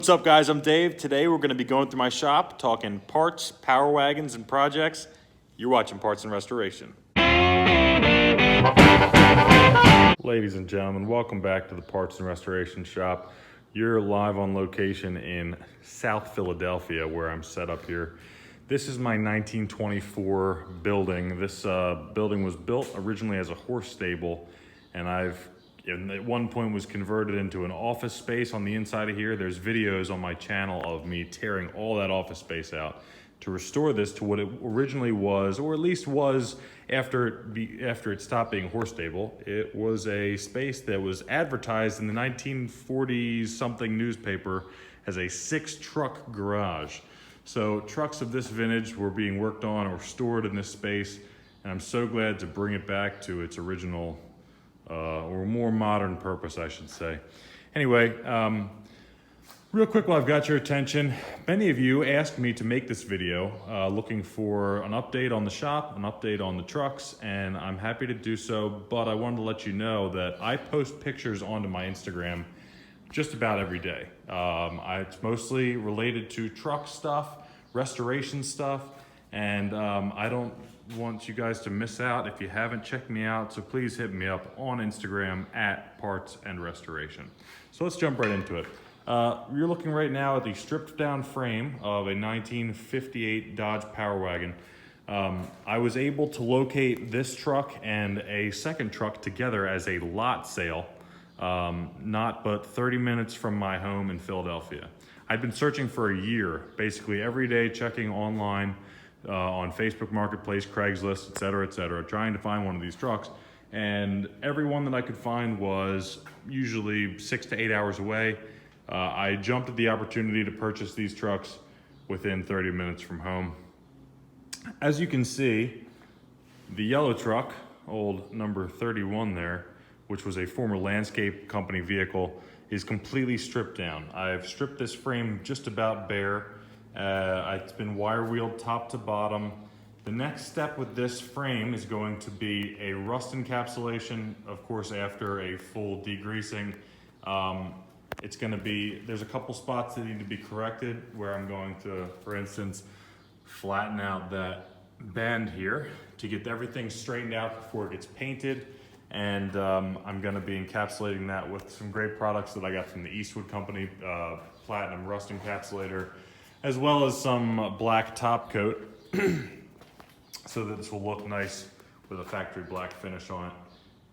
What's up, guys? I'm Dave. Today we're going to be going through my shop talking parts, power wagons, and projects. You're watching Parts and Restoration. Ladies and gentlemen, welcome back to the Parts and Restoration shop. You're live on location in South Philadelphia, where I'm set up here. This is my 1924 building. This building was built originally as a horse stable, and at one point was converted into an office space on the inside of here. There's videos on my channel of me tearing all that office space out to restore this to what it originally was, or at least was after it stopped being a horse stable. It was a space that was advertised in the 1940s something newspaper as a 6-truck garage. So trucks of this vintage were being worked on or stored in this space, and I'm so glad to bring it back to its original or more modern purpose, I should say. Anyway, real quick while I've got your attention, many of you asked me to make this video looking for an update on the shop, an update on the trucks, and I'm happy to do so, but I wanted to let you know that I post pictures onto my Instagram just about every day. It's mostly related to truck stuff, restoration stuff, and I don't want you guys to miss out if you haven't checked me out, so please hit me up on Instagram at Parts and Restoration. So let's jump right into it. You're looking right now at the stripped down frame of a 1958 Dodge Power Wagon. I was able to locate this truck and a second truck together as a lot sale, not but 30 minutes from my home in Philadelphia. I'd been searching for a year, basically every day, checking online, on Facebook Marketplace, Craigslist, et cetera, trying to find one of these trucks. And every one that I could find was usually 6 to 8 hours away. I jumped at the opportunity to purchase these trucks within 30 minutes from home. As you can see, the yellow truck, old number 31 there, which was a former landscape company vehicle, is completely stripped down. I've stripped this frame just about bare. It's been wire wheeled top to bottom. The next step with this frame is going to be a rust encapsulation, of course, after a full degreasing. There's a couple spots that need to be corrected where I'm going to, for instance, flatten out that band here to get everything straightened out before it gets painted. And I'm gonna be encapsulating that with some great products that I got from the Eastwood Company, Platinum Rust Encapsulator, as well as some black top coat so that this will look nice with a factory black finish on it.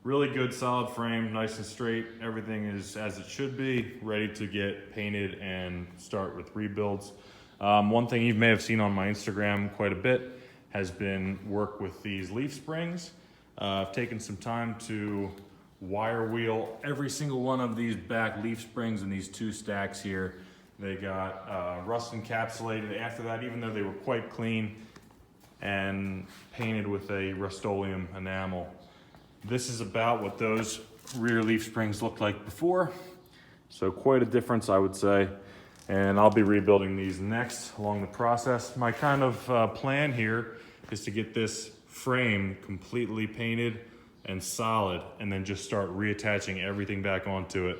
Really good solid frame, nice and straight. Everything is as it should be, ready to get painted and start with rebuilds. One thing you may have seen on my Instagram quite a bit has been work with these leaf springs. I've taken some time to wire wheel every single one of these back leaf springs in these 2 stacks here. They got rust encapsulated after that, even though they were quite clean, and painted with a Rust-Oleum enamel. This is about what those rear leaf springs looked like before, so quite a difference, I would say. And I'll be rebuilding these next along the process. My kind of plan here is to get this frame completely painted and solid, and then just start reattaching everything back onto it.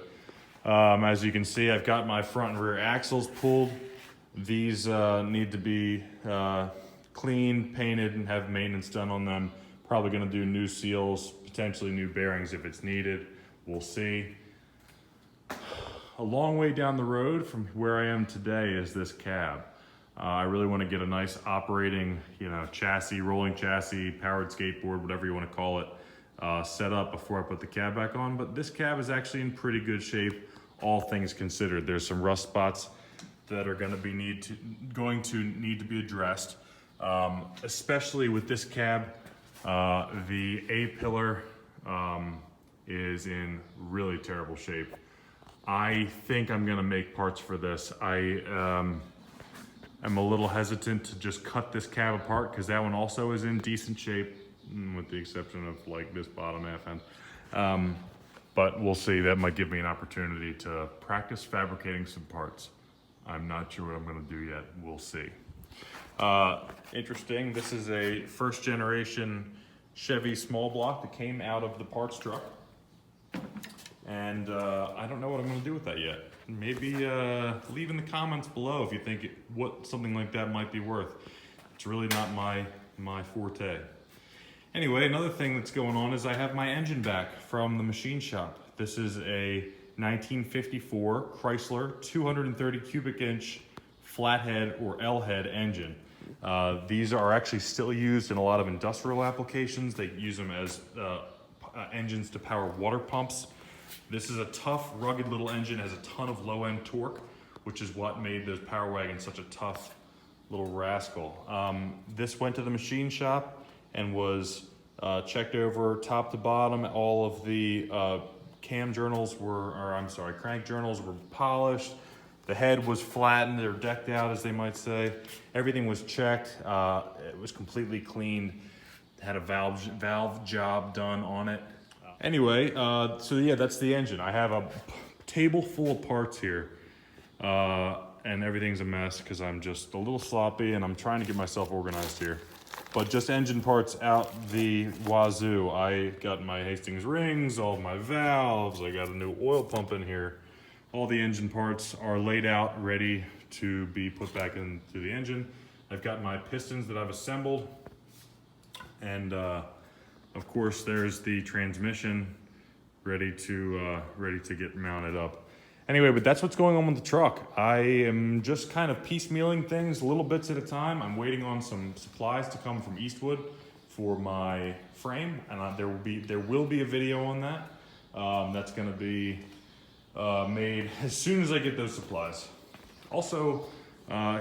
As you can see, I've got my front and rear axles pulled. These need to be cleaned, painted, and have maintenance done on them. Probably gonna do new seals, potentially new bearings if it's needed. We'll see. A long way down the road from where I am today is this cab. I really wanna get a nice operating, chassis, rolling chassis, powered skateboard, whatever you wanna call it, set up before I put the cab back on. But this cab is actually in pretty good shape, all things considered. There's some rust spots that are going to need to be addressed, especially with this cab. The A-pillar is in really terrible shape. I think I'm going to make parts for this. I am a little hesitant to just cut this cab apart because that one also is in decent shape, with the exception of like this bottom half end. But we'll see. That might give me an opportunity to practice fabricating some parts. I'm not sure what I'm gonna do yet. We'll see. Interesting, this is a first generation Chevy small block that came out of the parts truck. and I don't know what I'm gonna do with that yet. Maybe leave in the comments below if you think what something like that might be worth. It's really not my forte. Anyway, another thing that's going on is I have my engine back from the machine shop. This is a 1954 Chrysler 230 cubic inch flathead or L-head engine. These are actually still used in a lot of industrial applications. They use them as engines to power water pumps. This is a tough, rugged little engine, has a ton of low-end torque, which is what made those Power Wagons such a tough little rascal. This went to the machine shop and was checked over top to bottom. All of the crank journals were polished. The head was flattened or decked out, as they might say. Everything was checked. It was completely cleaned. Had a valve job done on it. Anyway, so yeah, that's the engine. I have a table full of parts here, and everything's a mess because I'm just a little sloppy and I'm trying to get myself organized here. But just engine parts out the wazoo. I got my Hastings rings, all of my valves, I got a new oil pump in here. All the engine parts are laid out, ready to be put back into the engine. I've got my pistons that I've assembled, and of course there's the transmission ready to get mounted up. Anyway, but that's what's going on with the truck. I am just kind of piecemealing things little bits at a time. I'm waiting on some supplies to come from Eastwood for my frame, and there will be a video on that. That's going to be made as soon as I get those supplies. Also,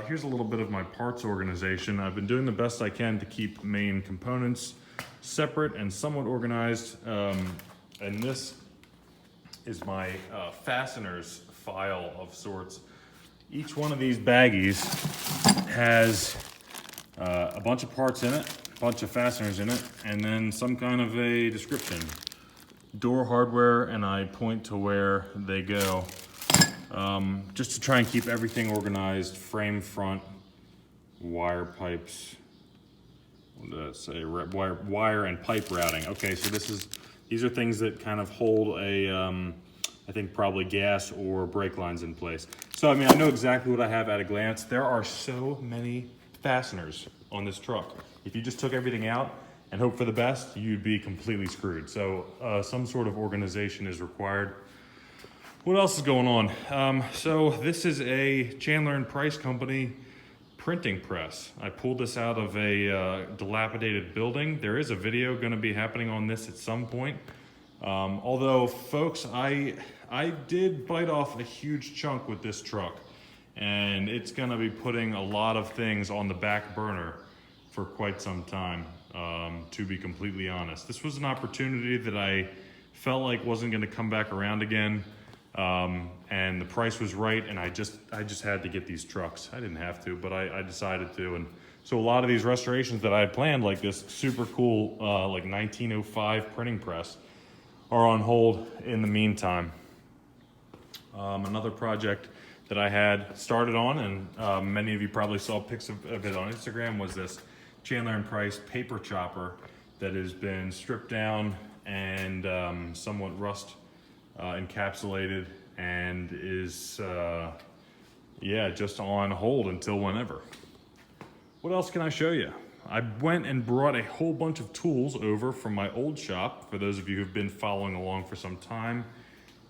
here's a little bit of my parts organization. I've been doing the best I can to keep main components separate and somewhat organized, and this is my fasteners file of sorts. Each one of these baggies has a bunch of parts in it, a bunch of fasteners in it, and then some kind of a description. Door hardware, and I point to where they go, just to try and keep everything organized. Frame front, wire pipes, what did I say? Wire and pipe routing. Okay, so these are things that kind of hold a, I think probably gas or brake lines in place. So I mean, I know exactly what I have at a glance. There are so many fasteners on this truck. If you just took everything out and hope for the best, you'd be completely screwed. So some sort of organization is required. What else is going on? So this is a Chandler & Price Company printing press. I pulled this out of a dilapidated building. There is a video going to be happening on this at some point. Although, folks, I did bite off a huge chunk with this truck, and it's going to be putting a lot of things on the back burner for quite some time, to be completely honest. This was an opportunity that I felt like wasn't going to come back around again. And the price was right, and I just had to get these trucks. I didn't have to, but I decided to. And so a lot of these restorations that I had planned, like this super cool like 1905 printing press, are on hold in the meantime. Another project that I had started on, and many of you probably saw pics of it on Instagram, was this Chandler & Price paper chopper that has been stripped down and somewhat rust encapsulated, and is just on hold until whenever. What else can I show you? I went and brought a whole bunch of tools over from my old shop. For those of you who've been following along for some time,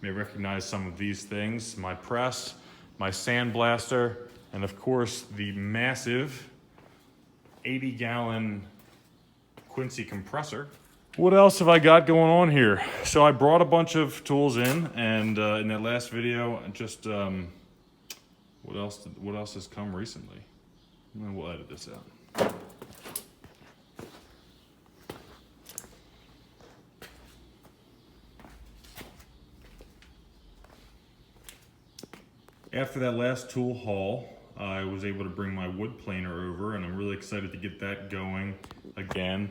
you may recognize some of these things: my press, my sandblaster, and of course the massive 80-gallon Quincy compressor. What else have I got going on here? So I brought a bunch of tools in, and in that last video, just what else has come recently? We'll edit this out. After that last tool haul, I was able to bring my wood planer over, and I'm really excited to get that going again.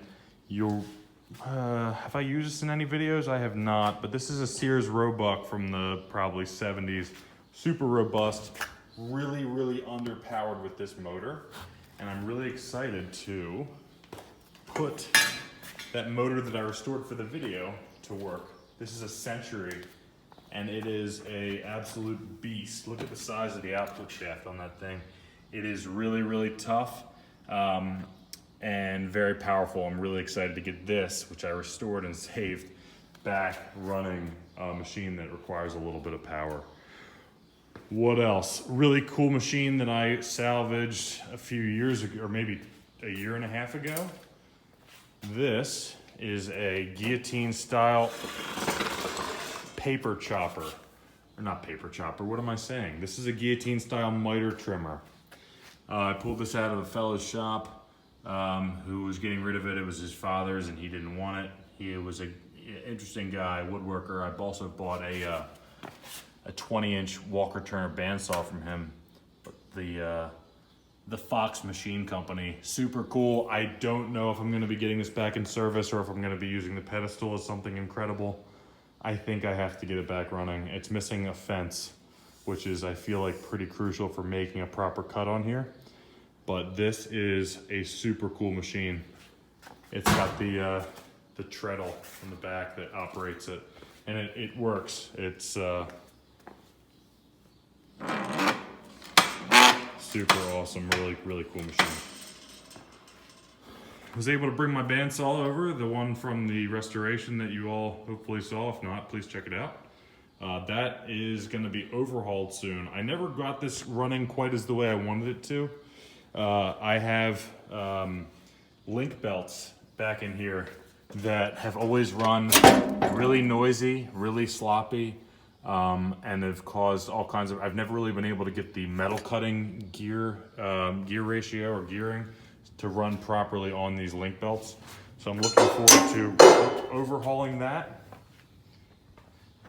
Have I used this in any videos? I have not, but this is a Sears Roebuck from the probably 70s. Super robust, really underpowered with this motor. And I'm really excited to put that motor that I restored for the video to work. This is a Century and it is a absolute beast. Look at the size of the output shaft on that thing. It is really, really tough and very powerful. I'm really excited to get this, which I restored and saved, back running a machine that requires a little bit of power. What else? Really cool machine that I salvaged a few years ago, or maybe a year and a half ago. This is a guillotine style paper chopper. Or not paper chopper, what am I saying? This is a guillotine style miter trimmer. I pulled this out of a fellow's shop who was getting rid of it. It was his father's and he didn't want it. He was an interesting guy, woodworker. I also bought a 20-inch Walker Turner bandsaw from him. But the Fox Machine Company, super cool. I don't know if I'm gonna be getting this back in service or if I'm gonna be using the pedestal as something incredible. I think I have to get it back running. It's missing a fence, which is, I feel like, pretty crucial for making a proper cut on here. But this is a super cool machine. It's got the treadle in the back that operates it, and it works. It's super awesome, really, really cool machine. I was able to bring my bandsaw over, the one from the restoration that you all hopefully saw. If not, please check it out. That is gonna be overhauled soon. I never got this running quite as the way I wanted it to. I have link belts back in here that have always run really noisy, really sloppy, and have caused all kinds of, I've never really been able to get the metal cutting gear ratio or gearing to run properly on these link belts. So I'm looking forward to overhauling that.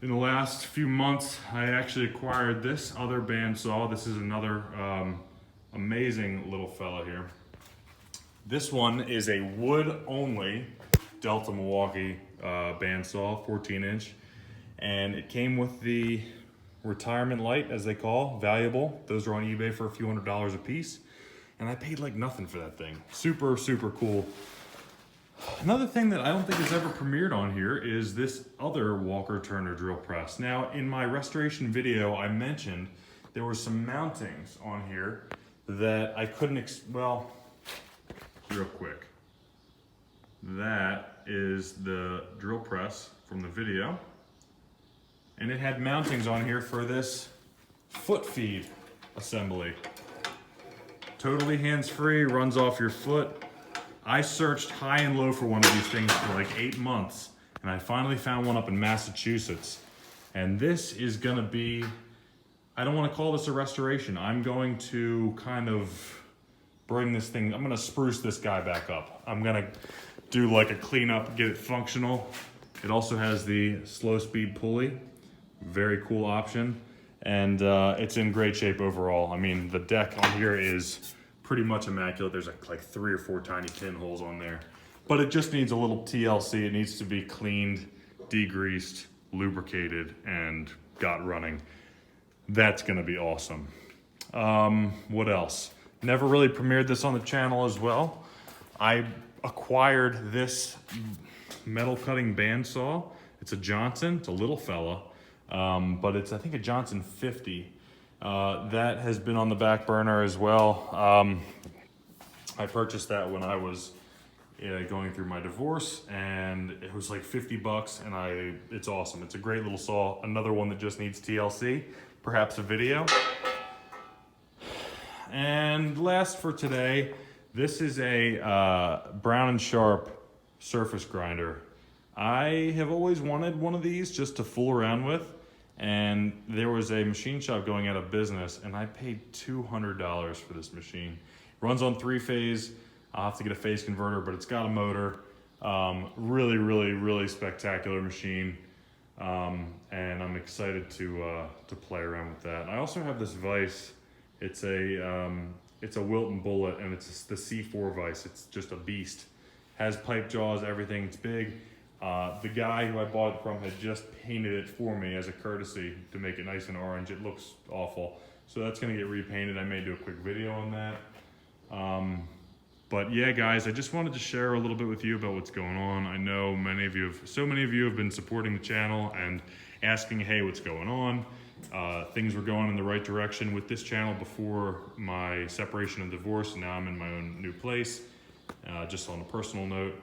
In the last few months, I actually acquired this other bandsaw. This is another amazing little fella here. This one is a wood-only Delta Milwaukee bandsaw, 14-inch, and it came with the retirement light, as they call, valuable. Those are on eBay for a few $100s a piece, and I paid like nothing for that thing. Super, super cool. Another thing that I don't think is ever premiered on here is this other Walker Turner drill press. Now, in my restoration video, I mentioned there were some mountings on here that I couldn't, well, real quick. That is the drill press from the video. And it had mountings on here for this foot feed assembly. Totally hands-free, runs off your foot. I searched high and low for one of these things for like 8 months, and I finally found one up in Massachusetts. And this is gonna be, I don't wanna call this a restoration. I'm going to kind of bring this thing, I'm gonna spruce this guy back up. I'm gonna do like a cleanup, get it functional. It also has the slow speed pulley, very cool option. And it's in great shape overall. I mean, the deck on here is pretty much immaculate. There's like 3 or 4 tiny pinholes on there. But it just needs a little TLC. It needs to be cleaned, degreased, lubricated, and got running. That's gonna be awesome. What else? Never really premiered this on the channel as well. I acquired this metal cutting bandsaw. It's a Johnson, it's a little fella. But it's, I think, a Johnson 50. That has been on the back burner as well. I purchased that when I was going through my divorce, and it was like 50 bucks, and it's awesome. It's a great little saw. Another one that just needs TLC, perhaps a video. And last for today, this is a Brown & Sharp surface grinder. I have always wanted one of these just to fool around with, and there was a machine shop going out of business, and I paid $200 for this machine. It runs on 3-phase. I'll have to get a phase converter, but it's got a motor. Really, really, really spectacular machine, and I'm excited to play around with that. I also have this Vise. It's a Wilton bullet, and it's the C4 Vise. It's just a beast. Has pipe jaws, everything. It's big. The guy who I bought it from had just painted it for me as a courtesy to make it nice and orange. It looks awful. So that's gonna get repainted. I may do a quick video on that. But yeah, guys, I just wanted to share a little bit with you about what's going on. I know so many of you have been supporting the channel, and asking, hey, what's going on? Things were going in the right direction with this channel before my separation and divorce. Now I'm in my own new place, just on a personal note.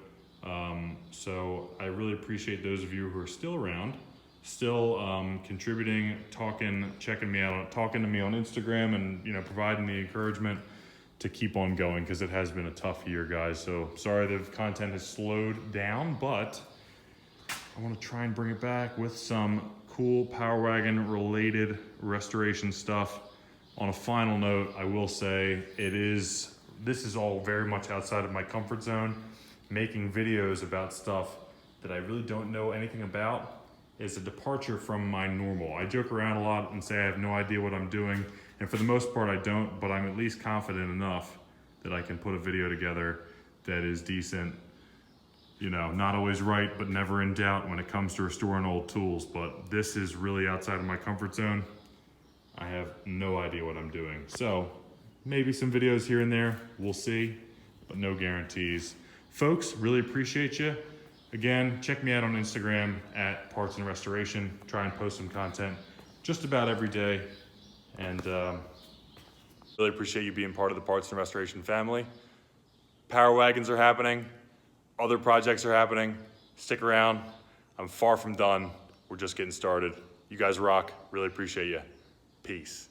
So I really appreciate those of you who are still around, still contributing, talking, checking me out, talking to me on Instagram, and providing the encouragement to keep on going, because it has been a tough year, guys. So sorry the content has slowed down, but I want to try and bring it back with some cool Power Wagon related restoration stuff. On a final note, I will say this is all very much outside of my comfort zone. Making videos about stuff that I really don't know anything about is a departure from my normal. I joke around a lot and say I have no idea what I'm doing, and for the most part I don't, but I'm at least confident enough that I can put a video together that is decent. Not always right, but never in doubt when it comes to restoring old tools. But this is really outside of my comfort zone. I have no idea what I'm doing. So maybe some videos here and there, we'll see, but no guarantees. Folks, really appreciate you. Again, check me out on Instagram at Parts and Restoration. Try and post some content just about every day. And really appreciate you being part of the Parts and Restoration family. Power Wagons are happening. Other projects are happening. Stick around. I'm far from done. We're just getting started. You guys rock. Really appreciate you. Peace.